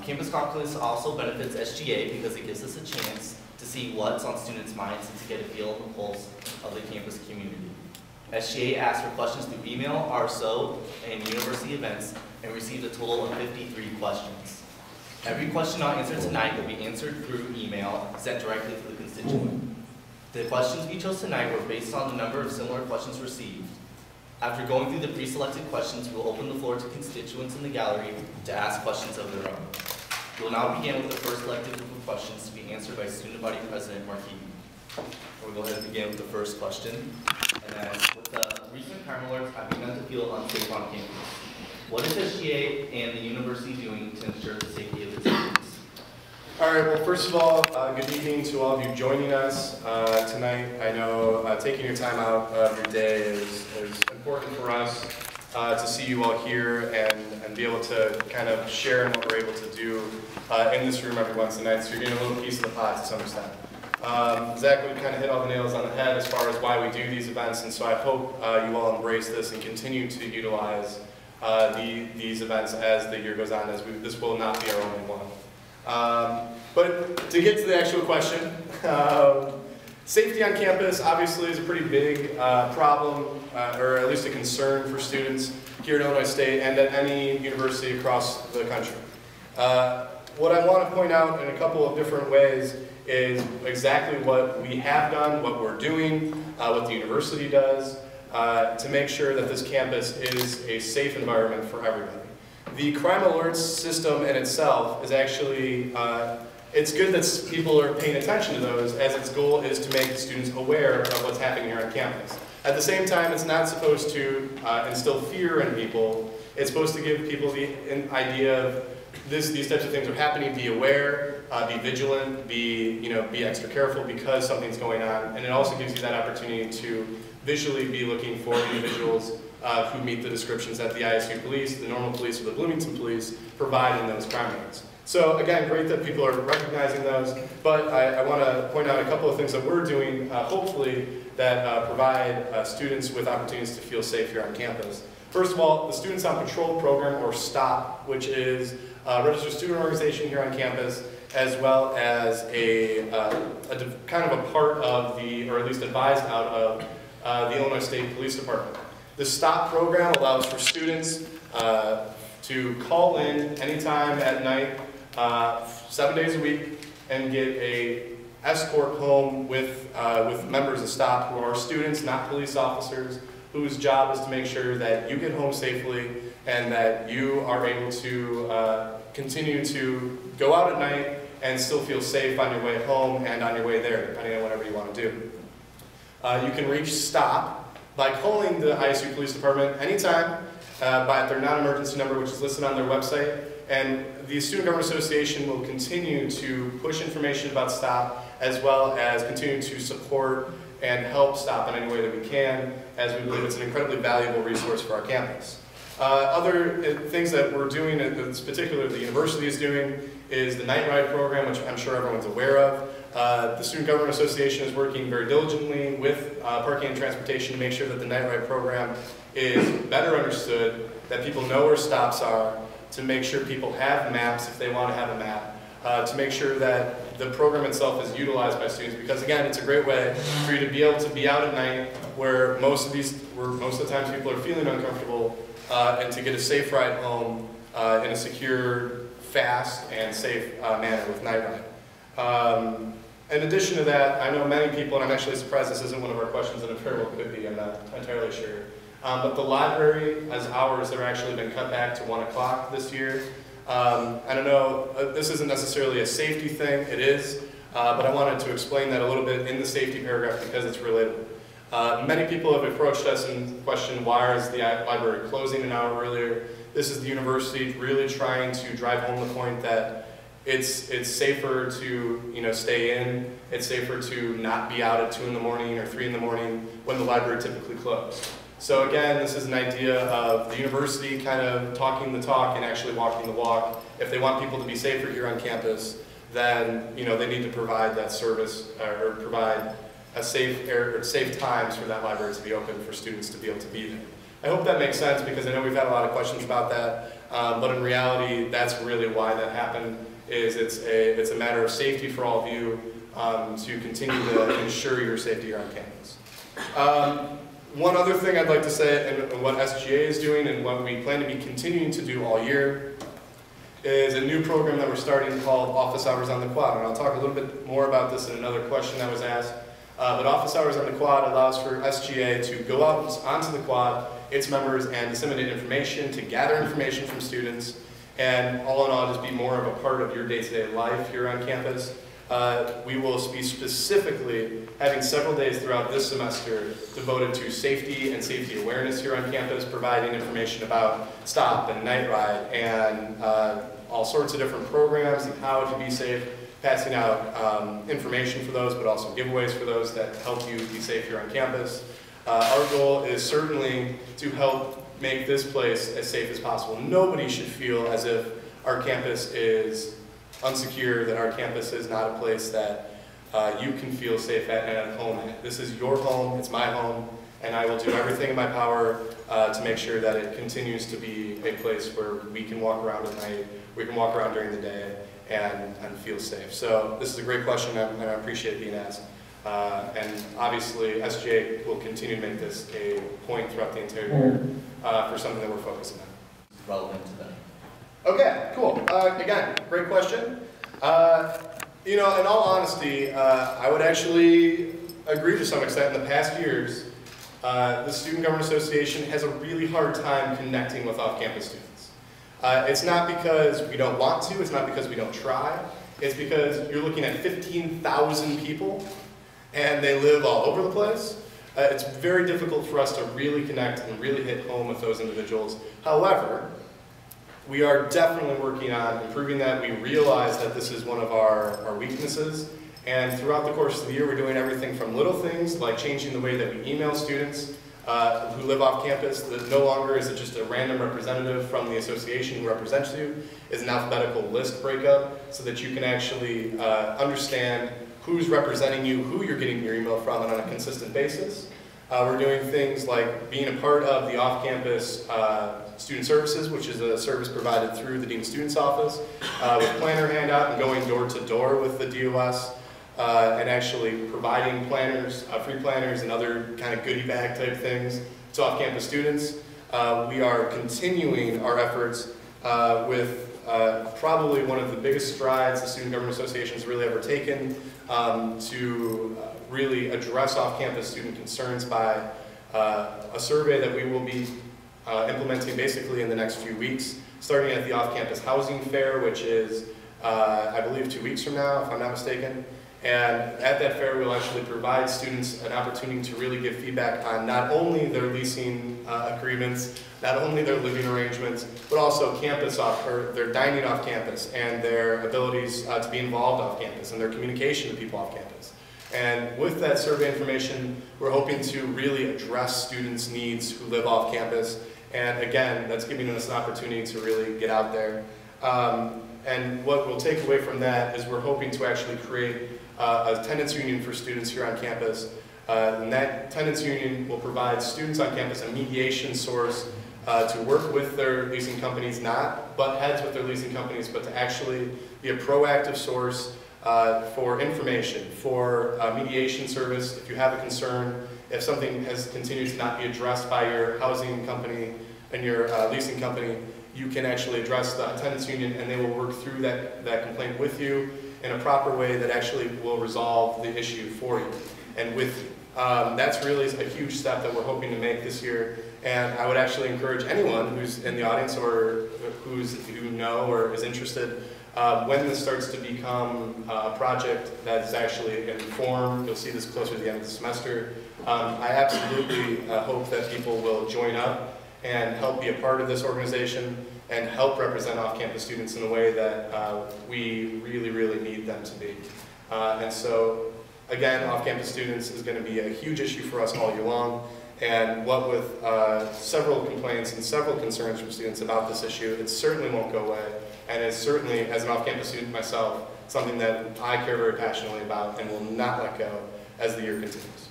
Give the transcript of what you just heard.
Campus Caucus also benefits SGA because it gives us a chance to see what's on students' minds and to get a feel of the pulse of the campus community. SGA asked for questions through email, RSO, and university events, and received a total of 53 questions. Every question not answered tonight will be answered through email sent directly to the constituent. The questions we chose tonight were based on the number of similar questions received. After going through the pre-selected questions, we will open the floor to constituents in the gallery to ask questions of their own. We will now begin with the first selected group of questions to be answered by Student Body President Marquis. We'll go ahead and begin with the first question. And then, with the recent crime alerts, I've begun to feel unsafe on campus. What is SGA and the university doing to ensure the safety of its students? All right, well, first of all, good evening to all of you joining us tonight. I know taking your time out of your day is important for us to see you all here and be able to kind of share in what we're able to do in this room every once a night. So you're getting a little piece of the pie to some extent. Zach, we kind of hit all the nails on the head as far as why we do these events, and so I hope you all embrace this and continue to utilize these events as the year goes on, as this will not be our only one. But to get to the actual question, safety on campus obviously is a pretty big problem, or at least a concern for students here at Illinois State and at any university across the country. What I want to point out in a couple of different ways is exactly what we have done, what we're doing, what the university does, to make sure that this campus is a safe environment for everybody. The crime alerts system in itself is actually, it's good that people are paying attention to those, as its goal is to make students aware of what's happening here on campus. At the same time, it's not supposed to instill fear in people. It's supposed to give people the idea of these types of things are happening, be aware, be vigilant, be extra careful because something's going on, and it also gives you that opportunity to visually be looking for individuals who meet the descriptions that the ISU police, the Normal police, or the Bloomington police provide in those crime rates. So again, great that people are recognizing those, but I want to point out a couple of things that we're doing, hopefully, that provide students with opportunities to feel safe here on campus. First of all, the Students on Patrol program, or STOP, which is a registered student organization here on campus, as well as kind of a part of the, or at least advised out of, the Illinois State Police Department. The STOP program allows for students to call in anytime at night, 7 days a week, and get a escort home with members of STOP who are students, not police officers, whose job is to make sure that you get home safely and that you are able to continue to go out at night and still feel safe on your way home and on your way there, depending on whatever you want to do. You can reach STOP by calling the ISU Police Department anytime by their non-emergency number, which is listed on their website. And the Student Government Association will continue to push information about STOP, as well as continue to support and help STOP in any way that we can, as we believe it's an incredibly valuable resource for our campus. Other things that we're doing, particularly the university is doing, is the night ride program, which I'm sure everyone's aware of. The Student Government Association is working very diligently with Parking and Transportation to make sure that the night ride program is better understood, that people know where stops are, to make sure people have maps if they want to have a map, to make sure that the program itself is utilized by students, because again, it's a great way for you to be able to be out at night where most of the times people are feeling uncomfortable, and to get a safe ride home in a secure, fast, and safe manner with night ride. In addition to that, I know many people, and I'm actually surprised this isn't one of our questions, and it very well could be, I'm not entirely sure. But the library has hours that have actually been cut back to 1 o'clock this year. I don't know, this isn't necessarily a safety thing, it is, but I wanted to explain that a little bit in the safety paragraph because it's relatable. Many people have approached us and questioned why is the library closing an hour earlier. This is the university really trying to drive home the point that it's safer to stay in, it's safer to not be out at 2 in the morning or 3 in the morning when the library typically closed. So again, this is an idea of the university kind of talking the talk and actually walking the walk. If they want people to be safer here on campus, then they need to provide that service or provide a safe times for that library to be open for students to be able to be there. I hope that makes sense because I know we've had a lot of questions about that, but in reality, that's really why that happened, is it's a matter of safety for all of you to continue to ensure your safety here on campus. One other thing I'd like to say, and what SGA is doing and what we plan to be continuing to do all year, is a new program that we're starting called Office Hours on the Quad. And I'll talk a little bit more about this in another question that was asked. But Office Hours on the Quad allows for SGA to go out onto the quad, its members, and disseminate information, to gather information from students, and all in all, just be more of a part of your day-to-day life here on campus. We will be specifically having several days throughout this semester devoted to safety and safety awareness here on campus, providing information about stop and night ride and all sorts of different programs and how to be safe, passing out information for those, but also giveaways for those that help you be safe here on campus. Our goal is certainly to help make this place as safe as possible. Nobody should feel as if our campus is unsecure, that our campus is not a place that you can feel safe at and at home at. This is your home, it's my home, and I will do everything in my power to make sure that it continues to be a place where we can walk around at night, we can walk around during the day, and feel safe. So this is a great question, and I appreciate it being asked. And obviously, SGA will continue to make this a point throughout the entire year for something that we're focusing on. Relevant to them. Okay, cool. Again, great question. You know, in all honesty, I would actually agree to some extent. In the past years, the Student Government Association has a really hard time connecting with off-campus students. It's not because we don't want to, it's not because we don't try, it's because you're looking at 15,000 people and they live all over the place. It's very difficult for us to really connect and really hit home with those individuals. However, we are definitely working on improving that. We realize that this is one of our weaknesses, and throughout the course of the year we're doing everything from little things like changing the way that we email students who live off campus, that no longer is it just a random representative from the association who represents you, is an alphabetical list breakup so that you can actually understand who's representing you, who you're getting your email from, and on a consistent basis. We're doing things like being a part of the off-campus student services, which is a service provided through the Dean of Students Office, with planner handout and going door to door with the DOS, and actually providing planners, free planners and other kind of goodie bag type things to off-campus students. We are continuing our efforts with probably one of the biggest strides the Student Government Association has really ever taken to really address off-campus student concerns by a survey that we will be implementing basically in the next few weeks, starting at the off-campus housing fair, which is, I believe, 2 weeks from now, if I'm not mistaken. And at that fair, we'll actually provide students an opportunity to really give feedback on not only their leasing agreements, not only their living arrangements, but also their dining off campus and their abilities to be involved off campus and their communication to people off campus. And with that survey information, we're hoping to really address students' needs who live off campus. And again, that's giving us an opportunity to really get out there. And what we'll take away from that is we're hoping to actually create a tenants union for students here on campus. And that tenants union will provide students on campus a mediation source to work with their leasing companies, not butt heads with their leasing companies, but to actually be a proactive source for information, for mediation service. If you have a concern, if something continues to not be addressed by your housing company and your leasing company, you can actually address the tenants union and they will work through that complaint with you in a proper way that actually will resolve the issue for you and with you. That's really a huge step that we're hoping to make this year, and I would actually encourage anyone who's in the audience or who know or is interested, when this starts to become a project that is actually in form, you'll see this closer to the end of the semester, I absolutely hope that people will join up and help be a part of this organization and help represent off-campus students in a way that we really, really need them to be. And so, again, off-campus students is going to be a huge issue for us all year long. And what with several complaints and several concerns from students about this issue, it certainly won't go away. And it's certainly, as an off-campus student myself, something that I care very passionately about and will not let go as the year continues.